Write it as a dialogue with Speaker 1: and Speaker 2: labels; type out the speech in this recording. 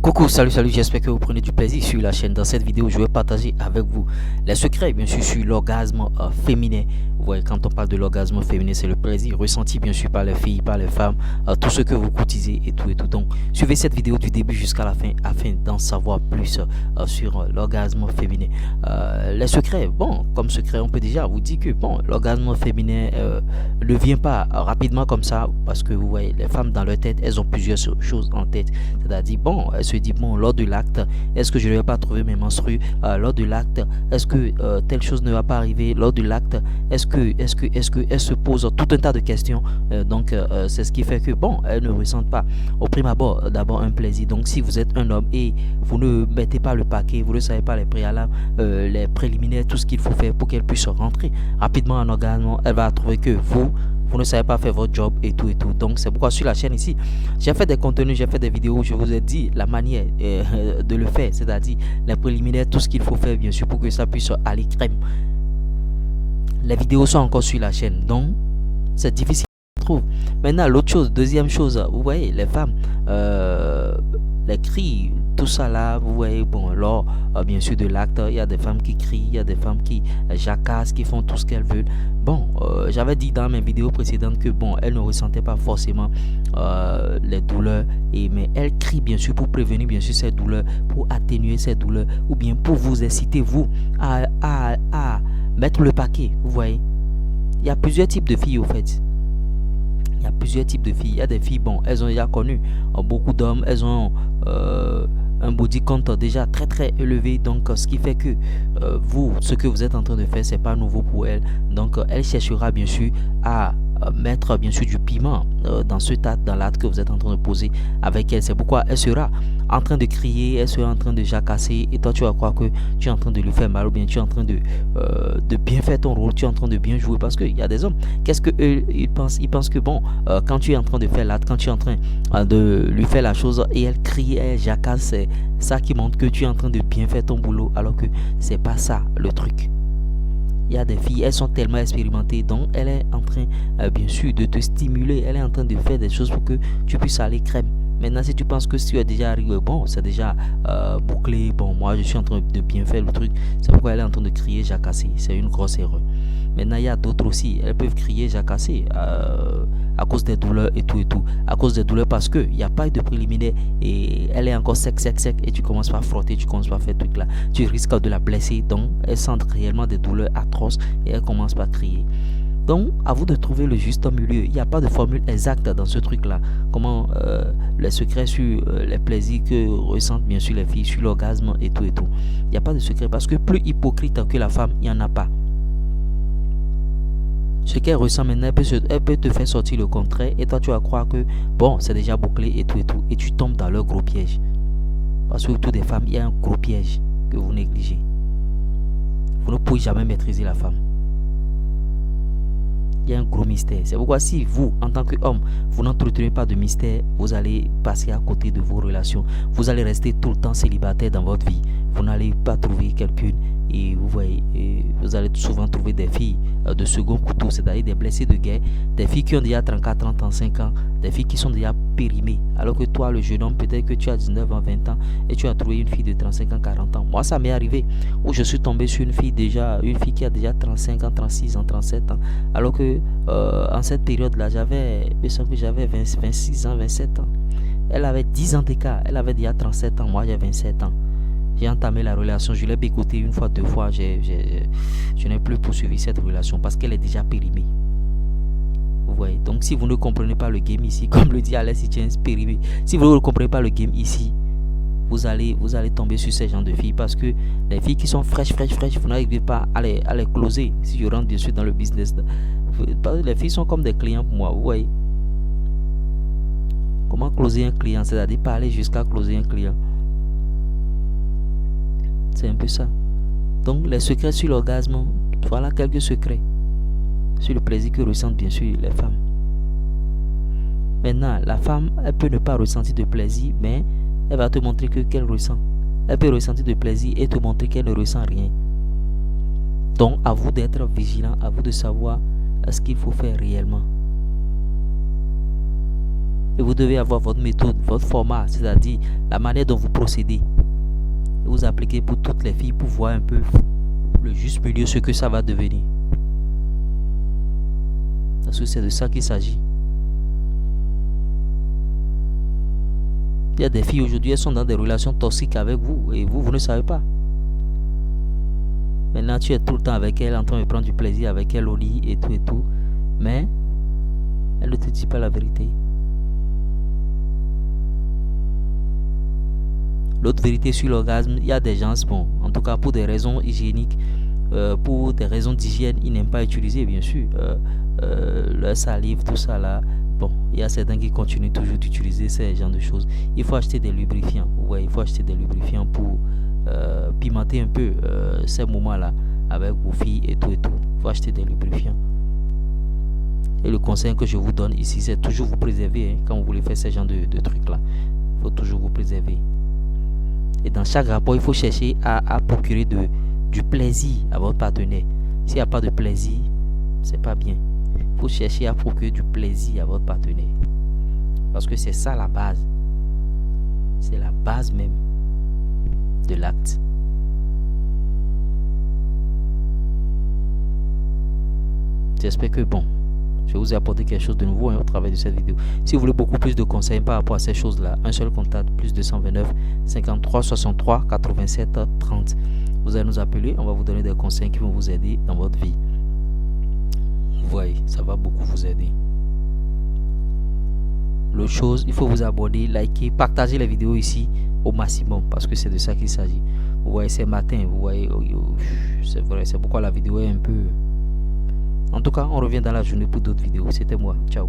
Speaker 1: Coucou, salut, j'espère que vous prenez du plaisir sur la chaîne. Dans cette vidéo, je vais partager avec vous les secrets, bien sûr, sur l'orgasme féminin. Vous voyez, quand on parle de l'orgasme féminin, c'est le plaisir ressenti, bien sûr, par les filles, par les femmes, tout ce que vous cotisez et tout. Donc, suivez cette vidéo du début jusqu'à la fin afin d'en savoir plus sur l'orgasme féminin. Les secrets, bon, comme secret, on peut déjà vous dire que, bon, l'orgasme féminin ne vient pas rapidement comme ça parce que, vous voyez, les femmes dans leur tête, elles ont plusieurs choses en tête. C'est-à-dire, bon, elles se disent, bon, lors de l'acte, est-ce que je ne vais pas trouver mes menstrues? Lors de l'acte, est-ce que telle chose ne va pas arriver? Lors de l'acte, est-ce que elles se posent tout un tas de questions? Donc, c'est ce qui fait que, bon, elles ne ressentent pas au prime abord d'abord un plaisir. Donc, si vous êtes un homme et vous ne mettez pas le paquet, vous ne savez pas les préalables, les préliminaires, tout ce qu'il faut faire pour qu'elle puisse rentrer rapidement en orgasme, elle va trouver que vous ne savez pas faire votre job et tout. Donc c'est pourquoi sur la chaîne ici, j'ai fait des contenus, j'ai fait des vidéos où je vous ai dit la manière de le faire, c'est-à-dire les préliminaires, tout ce qu'il faut faire bien sûr pour que ça puisse aller crème. Les vidéos sont encore sur la chaîne, donc c'est difficile à trouver. Maintenant l'autre chose, deuxième chose, vous voyez les femmes, les cris, tout ça là, vous voyez, bon, lors bien sûr de l'acte, il y a des femmes qui crient, il y a des femmes qui jacassent, qui font tout ce qu'elles veulent. Bon, j'avais dit dans mes vidéos précédentes que bon, elles ne ressentaient pas forcément les douleurs, mais elles crient bien sûr pour prévenir bien sûr ces douleurs, pour atténuer ces douleurs, ou bien pour vous inciter vous à mettre le paquet, vous voyez. Il y a plusieurs types de filles au fait. Il y a plusieurs types de filles. Il y a des filles, bon, elles ont déjà connu beaucoup d'hommes, elles ont un body count déjà très élevé, donc ce qui fait que vous, ce que vous êtes en train de faire, c'est pas nouveau pour elle. Donc elle cherchera bien sûr à mettre bien sûr du piment dans ce tas, dans l'acte que vous êtes en train de poser avec elle. C'est pourquoi elle sera en train de crier, elle sera en train de jacasser, et toi tu vas croire que tu es en train de lui faire mal, ou bien tu es en train de bien faire ton rôle, tu es en train de bien jouer, parce qu'il y a des hommes, qu'est-ce que ils pensent que bon, quand tu es en train de faire l'acte, quand tu es en train de lui faire la chose et elle crie, elle jacasse, c'est ça qui montre que tu es en train de bien faire ton boulot, alors que c'est pas ça le truc. Il y a des filles, elles sont tellement expérimentées, donc elle est en train bien sûr de te stimuler, elle est en train de faire des choses pour que tu puisses aller crème. Maintenant, si tu penses que si tu es déjà arrivé, bon, c'est déjà bouclé, bon, moi je suis en train de bien faire le truc, c'est pourquoi elle est en train de crier, jacasser, c'est une grosse erreur. Maintenant, il y a d'autres aussi, elles peuvent crier, jacasser à cause des douleurs et tout. À cause des douleurs parce qu'il n'y a pas de préliminaire et elle est encore sec et tu commences pas à frotter, tu commences pas à faire tout là. Tu risques de la blesser, donc elle sent réellement des douleurs atroces et elle commence pas à crier. Donc, à vous de trouver le juste milieu. Il n'y a pas de formule exacte dans ce truc-là. Comment les secrets sur les plaisirs que ressentent bien sûr les filles, sur l'orgasme et tout. Il n'y a pas de secret parce que plus hypocrite que la femme, il n'y en a pas. Ce qu'elle ressent maintenant, elle peut te faire sortir le contraire et toi tu vas croire que bon, c'est déjà bouclé et tout. Et tu tombes dans leur gros piège. Parce que autour des femmes, il y a un gros piège que vous négligez. Vous ne pouvez jamais maîtriser la femme. Il y a un gros mystère. C'est pourquoi si vous, en tant qu'homme, vous n'entretenez pas de mystère, vous allez passer à côté de vos relations. Vous allez rester tout le temps célibataire dans votre vie. Vous n'allez pas trouver quelqu'un et vous voyez, vous allez souvent trouver des filles de second couteau, c'est-à-dire des blessés de guerre, des filles qui ont déjà 34, 35 ans, des filles qui sont déjà périmées. Alors que toi, le jeune homme, peut-être que tu as 19 ans, 20 ans et tu as trouvé une fille de 35 ans, 40 ans. Moi, ça m'est arrivé où je suis tombé sur une fille qui a déjà 35 ans, 36 ans, 37 ans. Alors que en cette période-là, j'avais 26 ans, 27 ans. Elle avait 10 ans d'écart, elle avait déjà 37 ans, moi j'ai 27 ans. J'ai entamé la relation, je l'ai bécoté une fois, deux fois, je n'ai plus poursuivi cette relation parce qu'elle est déjà périmée. Vous voyez, donc si vous ne comprenez pas le game ici, comme le dit Alexis James, périmé, si vous ne comprenez pas le game ici, vous allez tomber sur ces gens de filles parce que les filles qui sont fraîches, vous n'arrivez pas à les closer. Si je rentre dessus dans le business, les filles sont comme des clients pour moi, vous voyez. Comment closer un client, c'est-à-dire pas aller jusqu'à closer un client. C'est un peu ça. Donc les secrets sur l'orgasme, voilà quelques secrets sur le plaisir que ressentent bien sûr les femmes. Maintenant, la femme, elle peut ne pas ressentir de plaisir, mais elle va te montrer qu'elle ressent. Elle peut ressentir de plaisir et te montrer qu'elle ne ressent rien. Donc à vous d'être vigilant, à vous de savoir ce qu'il faut faire réellement. Et vous devez avoir votre méthode, votre format, c'est-à-dire la manière dont vous procédez. Et vous appliquez pour toutes les filles pour voir un peu le juste milieu, ce que ça va devenir. Parce que c'est de ça qu'il s'agit. Il y a des filles aujourd'hui, elles sont dans des relations toxiques avec vous et vous ne savez pas. Maintenant, tu es tout le temps avec elle, en train de prendre du plaisir avec elle au lit et tout. Mais elle ne te dit pas la vérité. L'autre vérité sur l'orgasme, il y a des gens, bon, en tout cas pour des raisons hygiéniques, pour des raisons d'hygiène, ils n'aiment pas utiliser, bien sûr, leur salive, tout ça là. Bon, il y a certains qui continuent toujours d'utiliser ces genres de choses. Il faut acheter des lubrifiants. Ouais, il faut acheter des lubrifiants pour pimenter un peu ces moments-là avec vos filles et tout. Il faut acheter des lubrifiants. Et le conseil que je vous donne ici, c'est toujours vous préserver hein, quand vous voulez faire ce genre de trucs-là. Il faut toujours vous préserver. Et dans chaque rapport, il faut chercher à procurer du plaisir à votre partenaire. S'il n'y a pas de plaisir, c'est pas bien. Il faut chercher à procurer du plaisir à votre partenaire. Parce que c'est ça la base. C'est la base même de l'acte. J'espère que bon, je vous ai apporté quelque chose de nouveau hein, au travers de cette vidéo. Si vous voulez beaucoup plus de conseils par rapport à ces choses-là, un seul contact, plus 229 53 63 87 30. Vous allez nous appeler, on va vous donner des conseils qui vont vous aider dans votre vie. Vous voyez, ça va beaucoup vous aider. L'autre chose, il faut vous abonner, liker, partager les vidéos ici au maximum parce que c'est de ça qu'il s'agit. Vous voyez, c'est matin, vous voyez, c'est vrai, c'est pourquoi la vidéo est un peu... En tout cas, on revient dans la journée pour d'autres vidéos. C'était moi. Ciao.